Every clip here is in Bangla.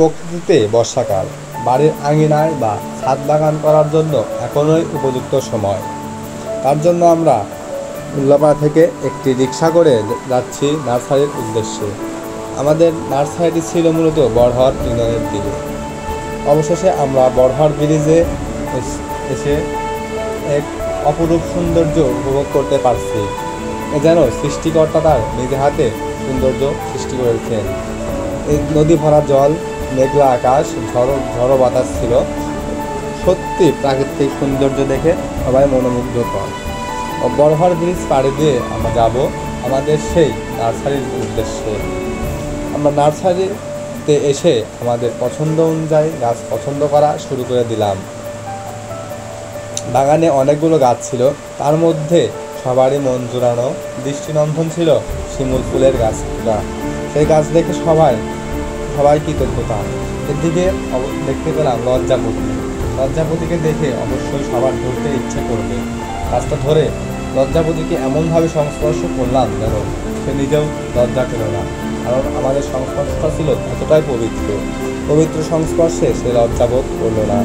প্রকৃতিতে বর্ষাকাল, বাড়ির আঙিনায় বা ছাদ বাগান করার জন্য এখনই উপযুক্ত সময়। তার জন্য আমরা উল্লাপাড়া থেকে একটি রিক্সা করে যাচ্ছি নার্সারির উদ্দেশ্যে। আমাদের নার্সারিটি ছিল মূলত বড়হাট ইউনিয়নের দিকে। অবশেষে আমরা বড়হাট ব্রিজে এসে এক অপরূপ সৌন্দর্য উপভোগ করতে পারছি। এ যেন সৃষ্টিকর্তা তার নিজে হাতে সৌন্দর্য সৃষ্টি করেছেন। এই নদী ভরা জল, মেঘলা আকাশ, ঝড়ো বাতাস ছিল। সত্যি প্রাকৃতিক সৌন্দর্য দেখে সবাই মনোমুগ্ধকর। বড়হাট ব্রিজ পাড়ি দিয়ে আমরা যাব আমাদের সেই নার্সারির উদ্দেশ্যে। আমরা নার্সারিতে এসে আমাদের পছন্দ অনুযায়ী গাছ পছন্দ করা শুরু করে দিলাম। বাগানে অনেকগুলো গাছ ছিল, তার মধ্যে সবারই মন জোড়ানো দৃষ্টিনন্দন ছিল শিমুল ফুলের গাছটা। সেই গাছ দেখে সবাই কৃতজ্ঞতা। এদিকে দেখতে পেলাম লজ্জাপতিকে দেখে অবশ্যই সবার ধরতে ইচ্ছে করবে। গাছটা ধরে লজ্জাপতিকে এমনভাবে সংস্পর্শ করলাম যেন সে নিজেও লজ্জা পেল না, কারণ আমাদের সংস্পর্শটা ছিল এতটাই পবিত্র সংস্পর্শে সে লজ্জাবোধ করলো না।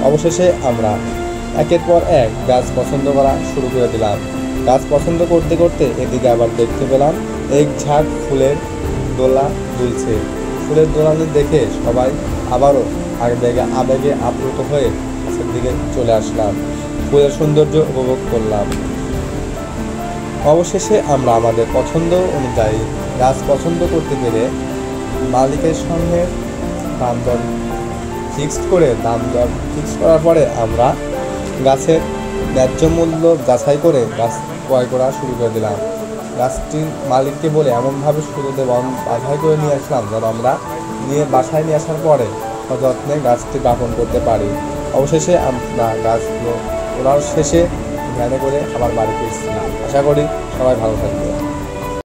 অবশেষে আমরা একের পর এক গাছ পছন্দ করা শুরু করে দিলাম। গাছ পছন্দ করতে করতে এদিকে আবার দেখতে পেলাম এক ঝাঁক ফুলের দোলা দুলছে। ফুলের দোলানি দেখে সবাই আবারও আবেগে আপ্লুত হয়ে গাছের দিকে চলে আসলাম। ফুলের সৌন্দর্য উপভোগ করলাম। অবশেষে আমরা আমাদের পছন্দ অনুযায়ী গাছ পছন্দ করতে পেরে মালিকের সঙ্গে দাম দর ফিক্সড করার পরে আমরা গাছের ন্যায্য মূল্য যাচাই করে গাছ ক্রয় করা শুরু করে দিলাম। গাছটির মালিককে বলে এমনভাবে শুরুতে বাছাই করে নিয়ে আসলাম যেন আমরা বাসায় নিয়ে আসার পরে সযত্নে গাছটি বপন করতে পারি। অবশেষে আমরা গাছগুলো ওড়ার শেষে ভ্যানে করে আবার বাড়ি ফিরছি। আশা করি সবাই ভালো থাকবে।